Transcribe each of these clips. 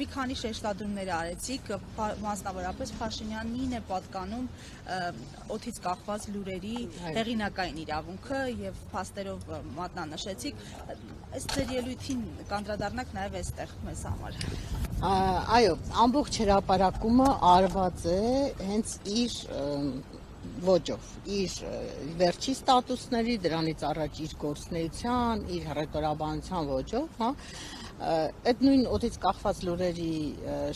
մի քանի շեշտադրումներ արեցիք, մասնավորապես Փաշինյանին է պատկանում օդից կախված լուրերի հեղինակային իրավունքը եւ փաստերով մատնանշեցիք, այս ձեր ելույթին կանդրադառնաք նաեւ այստեղ մեզ համար։ Այո, ամբողջ հրապարակումը արված է հենց իր ոճով, իր վերջի ստատուսների, դրանից առաջ իր գործնեության, իր հռետորաբանության ոճով, այդ նույն օդից կախված լուրերի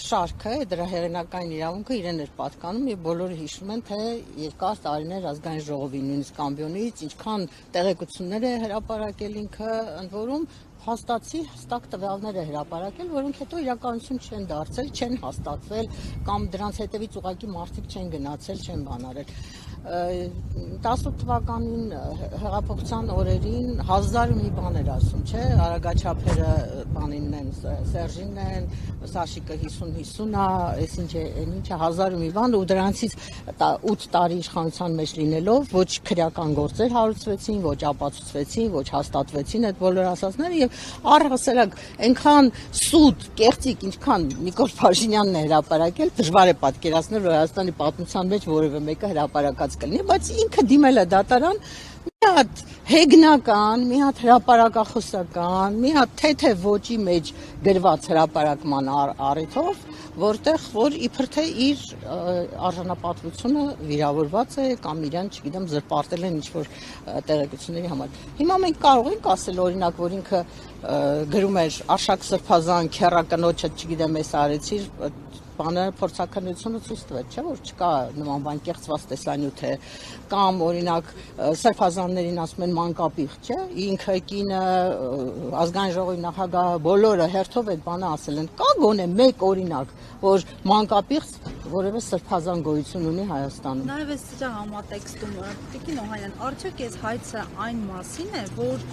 շարքը, դրա հեղինակային իրավունքը իրեն էր պատկանում եւ բոլորը հիշում են, թե երկար տարիներ ազգային ժողովի նույնիսկ ամբիոնից ինչքան տեղեկություններ է հրապարակել ինքը, ընդ որում հստակ տվյալներ է հրապարակել, որոնք հետո իրականություն չեն դարձել, չեն հաստատվել կամ դրանց հետևից ուղղակի մարդիկ չեն գնացել, չեն բան արել։ 18 թվականին հեղափոխության օրերին 1000 մի բան էր ասում, չէ, արագաչափերը բանինն են, Սերժինն են, Սաշիկը 50-50 է, այսինչը 1000 մի բան ու դրանցից 8 տարի իշխանության մեջ լինելով ոչ քրեական գործեր հարուցվեցին, ոչ ապացուցվեցին, ոչ հաստատվեցին այդ բոլոր ասածները եւ առհասարակ այնքան սուտ, կեղծիք, ինչքան Նիկոլ Փաշինյանն է հրապարակել, դժվար է պատկերացնել, որ Հայաստանի պատմության մեջ որևէ մեկը հրապարակած կլինի, բայց ինքը դիմել է դատարան մի հատ հեգնական, մի հատ հրապարակախոսական, մի հատ թեթև ոճի մեջ գրված հրապարակման առիթով, որտեղ որ իբր թե իր արժանապատվությունը վիրավորված է կամ իրան, չգիտեմ, զրպարտել են ինչ-որ տեղեկությունների համար։ Հիմա մենք կարող ենք ասել, օրինակ, որ ինքը գրում էր Արշակ Սրբազան, քեռակնոջը, չգիտեմ, էս արեցիր, բանը փորձաքննությունը ցույց տվեց, չէ՞ որ չկա նման բան կեղծված տեսանյութ է, կամ օրինակ սրբազաններին ասում են մանկապիղ, չէ՞, ինքը կինը ազգային ժողովի նախագահը բոլորը հերթով այդ բանը ասել են, կա գոնե մեկ օրինակ, որ մանկապիղ որևէ սրբազան գոյություն ունի Հայաստանում։ Նաև այս սրա համատեքստում Տիկին Օհանյան, արդյոք այս հայցը այն մասին է, որ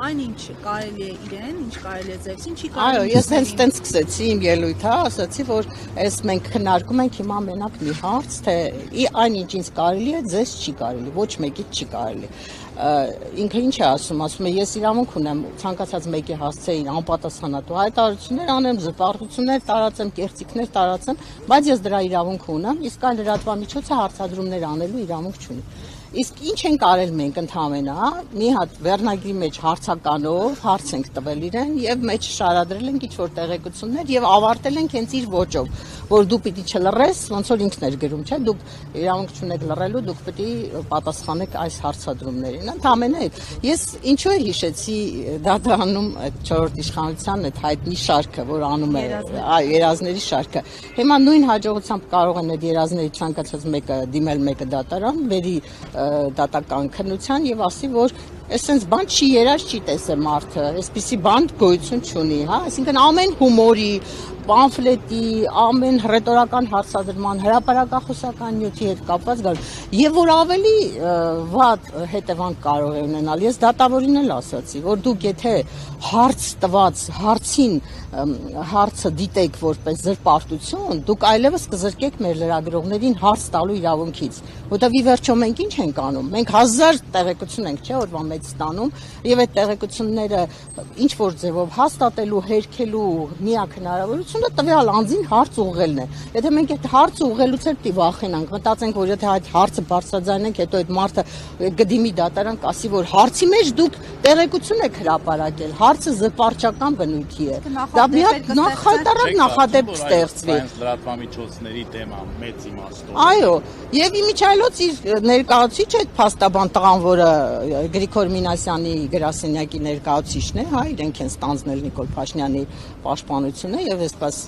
այնինչ կարելի է իրեն, ինչ կարելի է ձևսին, չի կարելի։ Այո, ես հենց տենց սկսեցի իմ ելույթը, ասացի, որ այս մենք քննարկում ենք հիմա մենակ մի հարց, թե այնինչ ինձ կարելի է, ձեզ չի կարելի, ոչ մեկից չի կարելի։ Ինքը ինչ է ասում է, ես իրավունք ունեմ ցանկացած մեկի հասցեին անպատասխանատու հայտարարություններ անեմ, զրպարտություններ տարածեմ, կեղծիքներ տարածեմ, բայց ես դրա իրավունք ունեմ, իսկ այլ լրատվամիջոցը հարցադրումներ անելու իրավունք չունի։ Իսկ ինչ ենք արել մենք ընդհանրապես, մի հատ վերնագրի մեջ հարցականով հարց ենք տվել իրեն եւ մեջ շարադրել ենք ինչ-որ տեղեկություններ եւ ավարտել ենք հենց իր ոճով, որ դու պիտի չլռես, ոնց որ ինքն էր գրում, չէ՞, դուք իրավունք չունեք լռելու, դուք պիտի պատասխանեք այս հարցադրումներին։ Ընդհանրապես ես ինչու է հիշեցի դատարանում այդ 4-րդ իշխանության այդ հայտնի շարքը, որ անում է երազների շարքը։ Հիմա նույն հաջողությամբ կարող են այդ երազների ցանկացած մեկը դիմել մեկը դատարան, վերի դատական քննության եւ ասի, որ այսպես բան չի երազ, չի տեսել մարդը, այսպիսի բան գոյություն չունի, հա, այսինքն ամեն հումորի, պամֆլետի, ամեն հռետորական հարցադրման, հրապարակախոսական նյութի հետ կապված գալ, եւ որ ավելի վատ հետևանք կարող է ունենալ։ Ես դատավորին էլ ասացի, որ դուք եթե հարց տված հարցին հարցը դիտեք որպես զրպարտություն, դուք այլևս կզրկեք մեր լրագրողներին հարց տալու իրավունքից, որտեղ ի վերջո մենք ինչ ենք անում։ Մենք 1000 տեղեկություն ենք, չէ՞, օրվա մեջ ստանում, եւ այդ տեղեկությունները ինչ որ ձևով հաստատելու, հերքելու միակ հնարավորությունը տվյալ անձին հարց ուղղելն է։ Եթե մենք այդ հարցը ուղղելուց էլ պիտի վախենանք, մտածենք, որ եթե այդ հարցը բարձրաձայնենք, հետո այդ մարդը գդիմի դատարան կասի, որ հարցի մեջ դուք տեղեկություն եք հրապարակել, հարցը զրպարտչական բնույթի է։ Դա միակ նախահայտարար նախադեպ կստեղծվի։ Լրատվամիջոցների թեմա մեծ իմաստով։ Այո, եւ իմիջայլոց իր ներկայացուցիչ այդ փաստաբան տղան, որը Գրիգոր Մինասյանի գրասենյակի ներկայացուցիչն է, հա, իրենք են ստանձնել Նիկոլ Փաշինյանի պաշտպանությունը եւ այսպես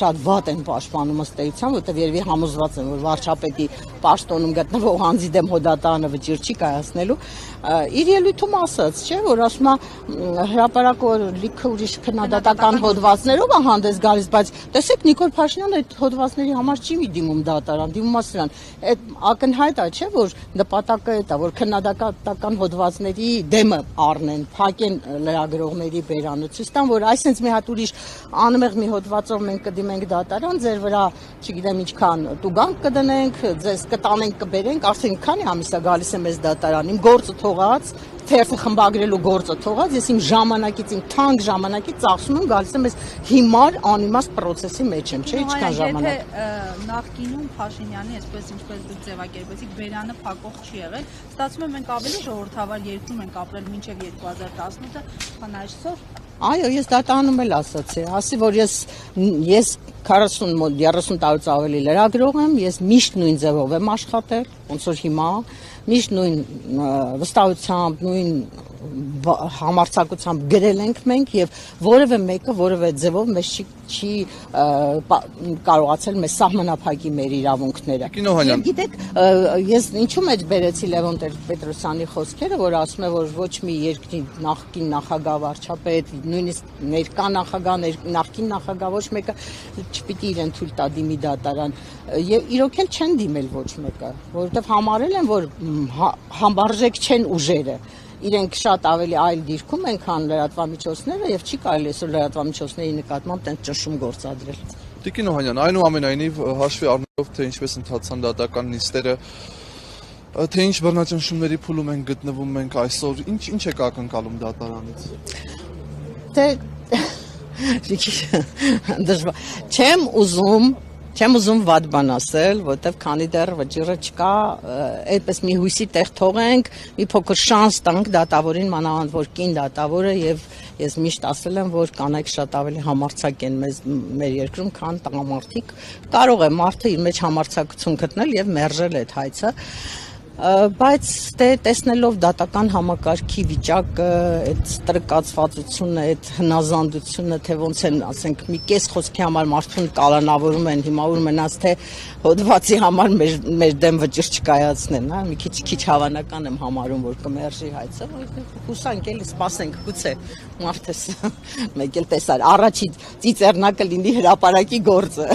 շատ վատ են պաշտպանում ըստ էության, որտեղ երևի համոզված են, որ վարչապետի պաշտոնում գտնվող անձի դեմ հոդատանը վճիռ չի կայացնելու։ Իր ելույթում ասաց, չէ, որ ասում է հրապարակը լիքը ուրիշ քննադատական հոդվածներով է հանդես գալիս, բայց տեսեք Նիկոլ Փաշինյանը այդ հոդվածների համար չի դիմում դատարան, դիմում է սրան։ Այդ ակնհայտ է, չէ, որ նպատակը այդ է, որ քննադատական հոդվածների դեմը առնեն, փակեն լրագրողների բերանը, ցույց տան, որ այսինքն մի հատ ուրիշ անմեղ մի հոդված հոդվածով մենք կդիմենք դատարան, ձեր վրա, չգիտեմ ինչքան տուգանք կդնենք, ձեզ կտանենք, կբերենք, արդեն քանի ամիս է գալիս եմ ես դատարան, իմ գործը թողած, թերթը խմբագրելու գործը թողած, ես իմ ժամանակից, իմ թանկ ժամանակից ծախսում եմ, գալիս եմ ես հիմար անիմաստ process-ի մեջ եմ, չէ՞, ինչքան ժամանակ։ Եթե նախկինում Փաշինյանի, այսպես ինչպես դուք ձևակերպեցիք, բերանը փակող չի եղել, ստացվում է մենք ավելի ժողովրդավար երկրում ենք ապրել մինչև 2018-ը, քան այսօր։ Այո, ես դատարանում էլ ասացի, որ ես 40 տարուց ավելի լրագրող եմ, ես միշտ նույն ձևով եմ աշխատել, ոնց որ հիմա, միշտ նույն վստահությամբ, նույն համարձակությամբ գրել ենք մենք եւ որևէ մեկը որևէ ձևով մեզ չի կարողացել մեզ սահմանափակի մեր իրավունքները։ Եվ գիտեք, ես ինչու մեջ բերեցի Լևոն Տեր-Պետրոսյանի խոսքերը, որ ասում է, որ ոչ մի երկրի նախկին նախագահ, վարչապետ, նույնիսկ ներկա նախագահ, նախկին նախագահ ոչ մեկը չպիտի իրեն թույլ տա դիմի դատարան։ Եվ իրոք էլ չեն դիմել ոչ մեկը, որովհետև համարել են, որ համարժեք չեն ուժերը։ Իրենք շատ ավելի այլ դիրքում են, քան լրատվամիջոցները եւ չի կարելի այսօր լրատվամիջոցների նկատմամբ տենց ճնշում գործադրել։ Տիկին Օհանյան, այնուամենայնիվ հաշվի առնելով, թե ինչպես ընթացան դատական նիստերը, թե ինչ բռնաճնշումների փուլում են գտնվում մենք այսօր, ինչ եք ակնկալում դատարանից։ Չեմ ուզում վատ բան ասել, որտեվ քանի դեռ վճիռը չկա, այդպես մի հույսի տեղ թողենք, մի փոքր շանս տանք դատավորին, մանավանդ որ կին դատավորը, եւ ես միշտ ասել եմ, որ կանայք շատ ավելի համարձակ են մեր երկրում, քան տղամարդիկ։ Կարող է մարդը իր մեջ համարձակություն գտնել եւ մերժել այդ հայցը։ Բայց տեսնելով դատական համակարգի վիճակը, այդ տրկացվածությունը, այդ հնազանդությունը, թե ոնց են, ասենք, մի կես խոսքի համար մարդուն կալանավորում են, հիմա ուր մնաց թե հոդվածի համար մեր դեմ վճիռ չկայացնեն, հա, մի քիչ հավանական եմ համարում, որ կմերժի հայցը, հուսանք էլի սպասենք, գուցե մարդս մեկ էլ տեսար, առաջի ծիծեռնակը լինի հրապարակի գործը։